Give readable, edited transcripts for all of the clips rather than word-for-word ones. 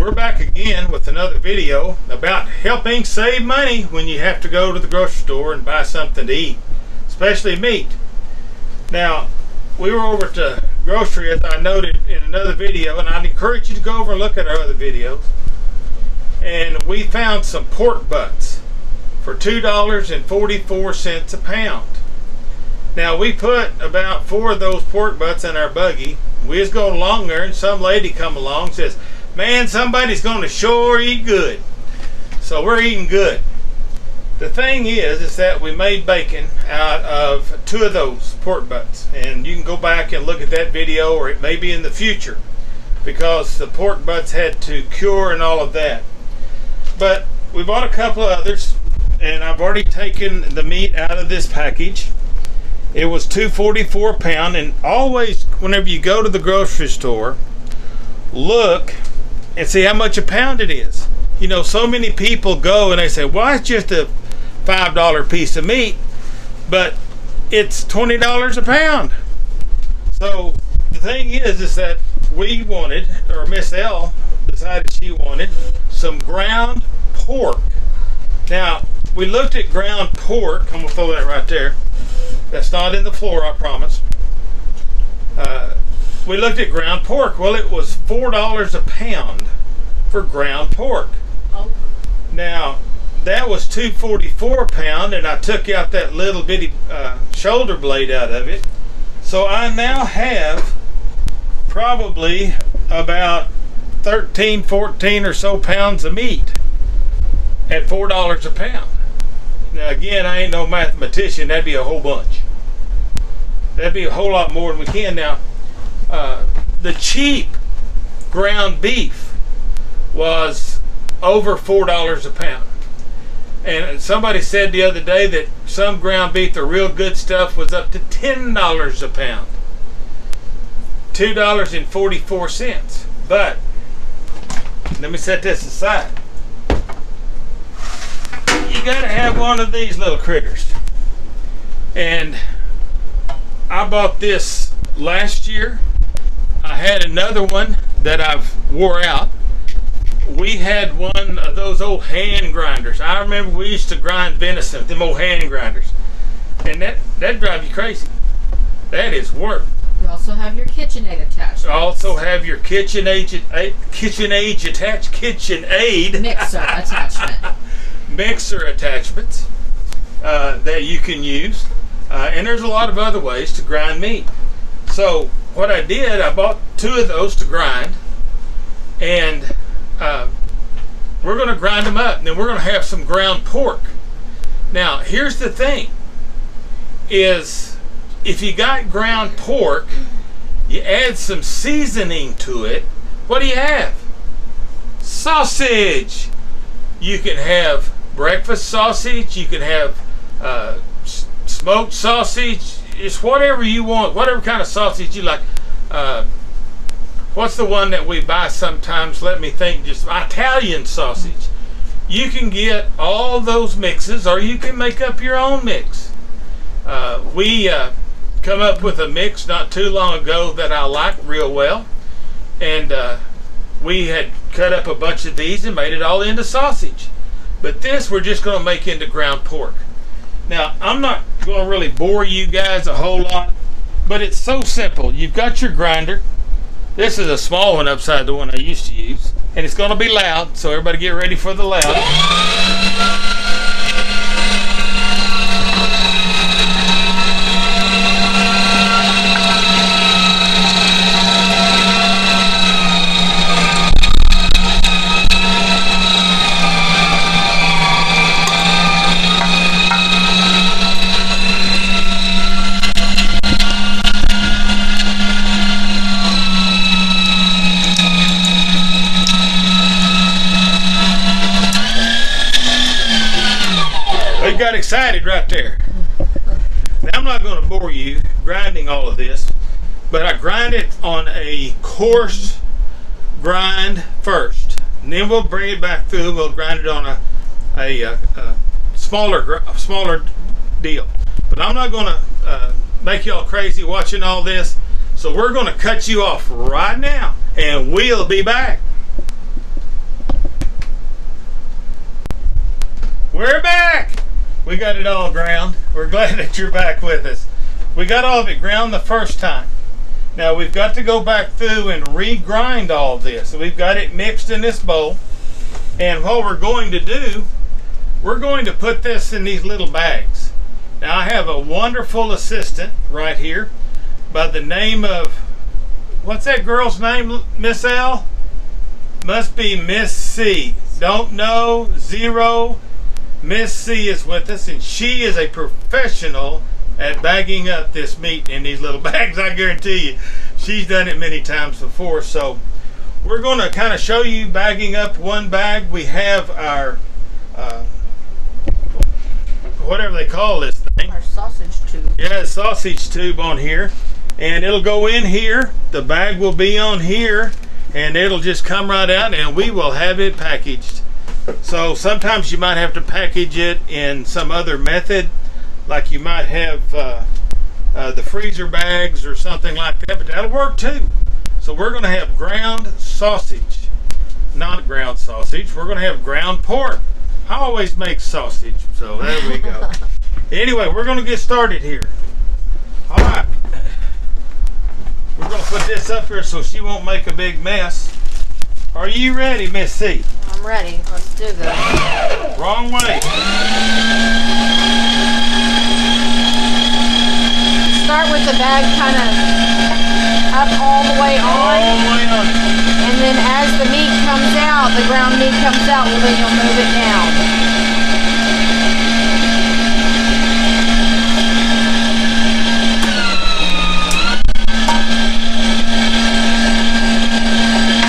we're back again with another video about helping save money when you have to go to the grocery store and buy something to eat, especially meat. Now, we were over at the grocery, as I noted in another video, and I'd encourage you to go over and look at our other videos. And we found some pork butts for $2.44 a pound. Now, we put about 4 of those pork butts in our buggy. We was going along there, and some lady come along and says, "Man, somebody's going to sure eat good." So we're eating good. The thing is that we made bacon out of 2 of those pork butts. And you can go back and look at that video, or it may be in the future, because the pork butts had to cure and all of that. But we bought a couple of others, and I've already taken the meat out of this package. It was $2.44 a pound, and always whenever you go to the grocery store, look and see how much a pound it is. You know, so many people go and they say, "Well, it's just a $5 piece of meat," but it's $20 a pound. So the thing is that we wanted, or Miss L decided she wanted, some ground pork. Now, we looked at ground pork. I'm gonna throw that right there. That's not in the floor, I promise. We looked at ground pork. Well, it was $4 a pound for ground pork. Oh. Now, that was $2.44 a pound, and I took out that little bitty shoulder blade out of it. So I now have probably about 13, 14 or so pounds of meat at $4 a pound. Now, again, I ain't no mathematician. That'd be a whole bunch. That'd be a whole lot more than we can. Now, the cheap ground beef was over $4 a pound. And somebody said the other day that some ground beef, the real good stuff, was up to $10 a pound. $2.44. But, let me set this aside. You gotta have one of these little critters. And I bought this last year. I had another one that I've wore out. We had one of those old hand grinders. I remember we used to grind venison with them old hand grinders. And that drive you crazy. That is work. You also have your KitchenAid attachment. Also have your KitchenAid Mixer attachment. Mixer attachments that you can use. And there's a lot of other ways to grind meat. So what I did, I bought 2 of those to grind, and we're going to grind them up, and then we're going to have some ground pork. Now, here's the thing, is if you got ground pork, you add some seasoning to it, what do you have? Sausage. You can have breakfast sausage, you can have smoked sausage. It's whatever you want, whatever kind of sausage you like. What's the one that we buy sometimes? Let me think. Just Italian sausage. You can get all those mixes, or you can make up your own mix. We come up with a mix not too long ago that I like real well, and we had cut up a bunch of these and made it all into sausage. But this we're just going to make into ground pork. Now, I'm not going to really bore you guys a whole lot, but it's so simple. You've got your grinder. This is a small one upside the one I used to use, and it's going to be loud, so everybody get ready for the loud. They got excited right there. Now, I'm not going to bore you grinding all of this, but I grind it on a coarse grind first, and then we'll bring it back through. We'll grind it on a smaller deal. But I'm not going to make y'all crazy watching all this, so we're going to cut you off right now, and we'll be back. We're back! We got it all ground. We're glad that you're back with us. We got all of it ground the first time. Now we've got to go back through and regrind all this. So we've got it mixed in this bowl. And what we're going to do, we're going to put this in these little bags. Now I have a wonderful assistant right here by the name of, what's that girl's name, Miss L? Must be Miss C. Don't know, zero. Miss C is with us, and she is a professional at bagging up this meat in these little bags. I guarantee you, she's done it many times before. So we're going to kind of show you bagging up one bag. We have our, whatever they call this thing. Our sausage tube. Yeah, sausage tube on here. And it'll go in here. The bag will be on here. And it'll just come right out and we will have it packaged. So sometimes you might have to package it in some other method, like you might have the freezer bags or something like that, but that'll work too. So we're going to have ground sausage, not ground sausage. We're going to have ground pork. I always make sausage, so there we go. Anyway, we're going to get started here. All right. We're going to put this up here so she won't make a big mess. Are you ready, Miss C? I'm ready. Let's do this. Wrong way. Start with the bag kind of up all the way All on. the way on. And then as the meat comes out, the ground meat comes out, well then you'll move it down.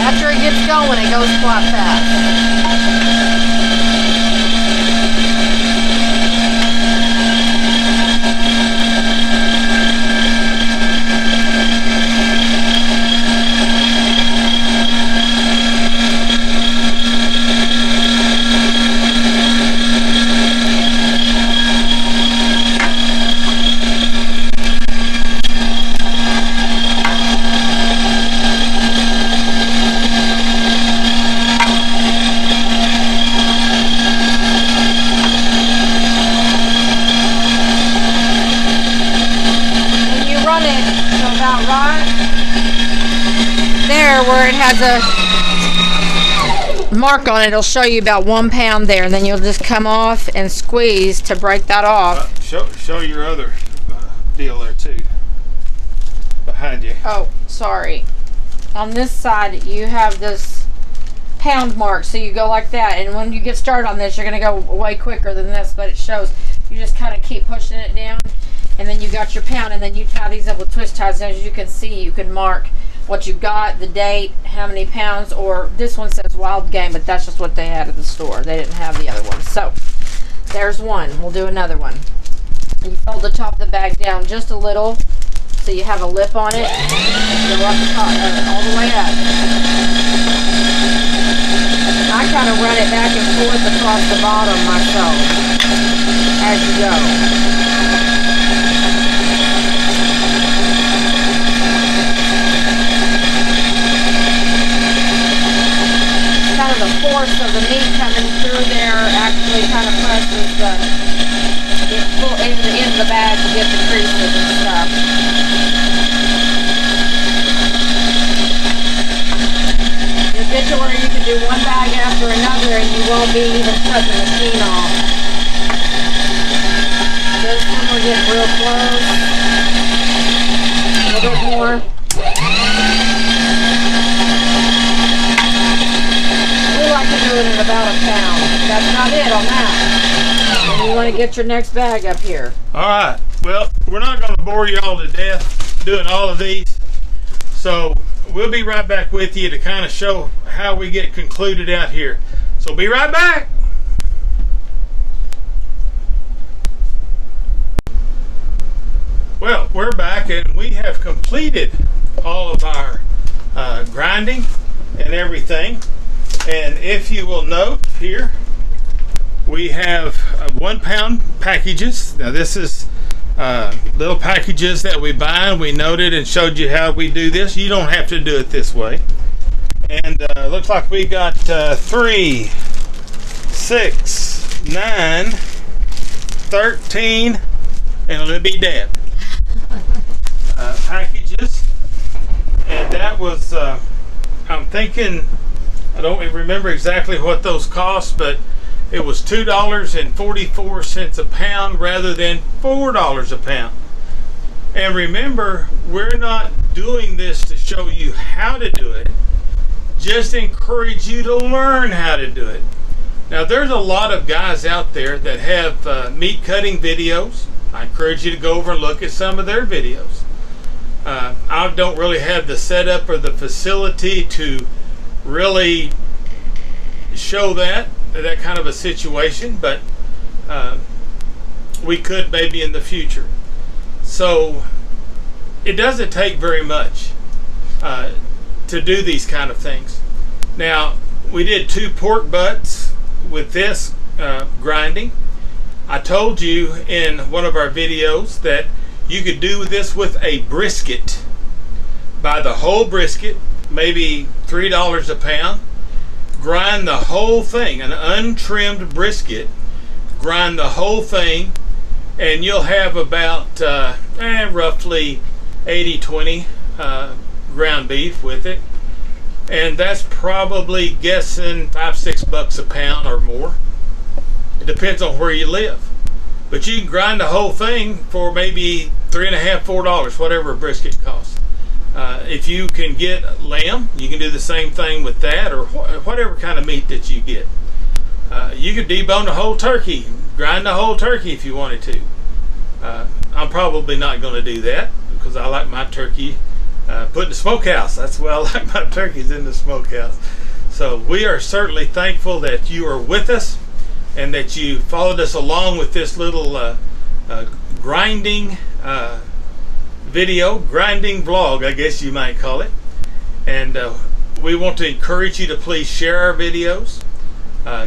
After it gets going, it goes quite fast. Where it has a mark on it, it'll show you about 1 pound there, and then you'll just come off and squeeze to break that off. Show your other deal there too, behind you. Oh, sorry. On this side, you have this pound mark, so you go like that, and when you get started on this, you're going to go way quicker than this, but it shows. You just kind of keep pushing it down, and then you got your pound, and then you tie these up with twist ties. As you can see, you can mark what you got, the date, how many pounds, or this one says wild game, but that's just what they had at the store. They didn't have the other one. So there's one. We'll do another one. You fold the top of the bag down just a little so you have a lip on it. Go up the top, all the way up. I kind of run it back and forth across the bottom myself as you go. Kind of the force of the meat coming through there actually kind of presses it into the end of the bag to get the creases and stuff. You'll get to where you can do one bag after another and you won't be even cutting the machine off. This one we're getting real close. A little bit more. We like to do it at about 1 pound. That's not it on that. And you want to get your next bag up here. All right. Well, we're not going to bore you all to death doing all of these. So we'll be right back with you to kind of show how we get concluded out here. So be right back. Well, we're back and we have completed all of our grinding and everything. And if you will note here, we have 1 pound packages. Now this is little packages that we buy, and we noted and showed you how we do this. You don't have to do it this way. And looks like we got 3, 6, 9, 13, and a little bit dead packages. And that was, I'm thinking, I don't remember exactly what those cost, but it was $2.44 a pound rather than $4 a pound. And remember, we're not doing this to show you how to do it, just encourage you to learn how to do it. Now, there's a lot of guys out there that have meat cutting videos. I encourage you to go over and look at some of their videos. I don't really have the setup or the facility to really show that kind of a situation, but we could maybe in the future. So it doesn't take very much to do these kind of things. Now, we did 2 pork butts with this grinding. I told you in one of our videos that you could do this with a brisket. Buy the whole brisket, maybe $3 a pound. Grind the whole thing, an untrimmed brisket. Grind the whole thing, and you'll have about roughly 80-20 ground beef with it. And that's probably guessing $5-6 a pound or more. It depends on where you live. But you can grind the whole thing for maybe $3.50-$4, whatever a brisket costs. If you can get lamb, you can do the same thing with that, or whatever kind of meat that you get. You could debone the whole turkey, grind the whole turkey if you wanted to. I'm probably not going to do that because I like my turkey put in the smokehouse. That's why I like my turkeys, in the smokehouse. So we are certainly thankful that you are with us and that you followed us along with this little grinding video, grinding vlog, I guess you might call it. And we want to encourage you to please share our videos.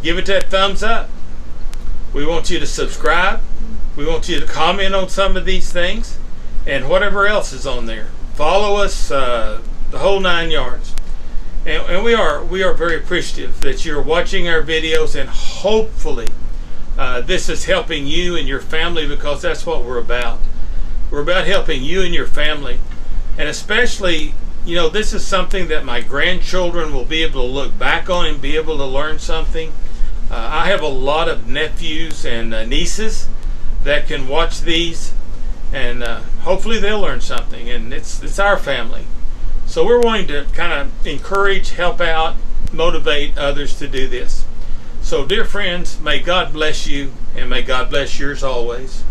Give it that thumbs up. We want you to subscribe. We want you to comment on some of these things and whatever else is on there. Follow us, the whole 9 yards. And we are very appreciative that you're watching our videos, and hopefully this is helping you and your family, because that's what we're about. We're about helping you and your family. And especially, you know, this is something that my grandchildren will be able to look back on and be able to learn something. I have a lot of nephews and nieces that can watch these, and hopefully they'll learn something. And it's our family. So we're wanting to kind of encourage, help out, motivate others to do this. So dear friends, may God bless you, and may God bless yours always.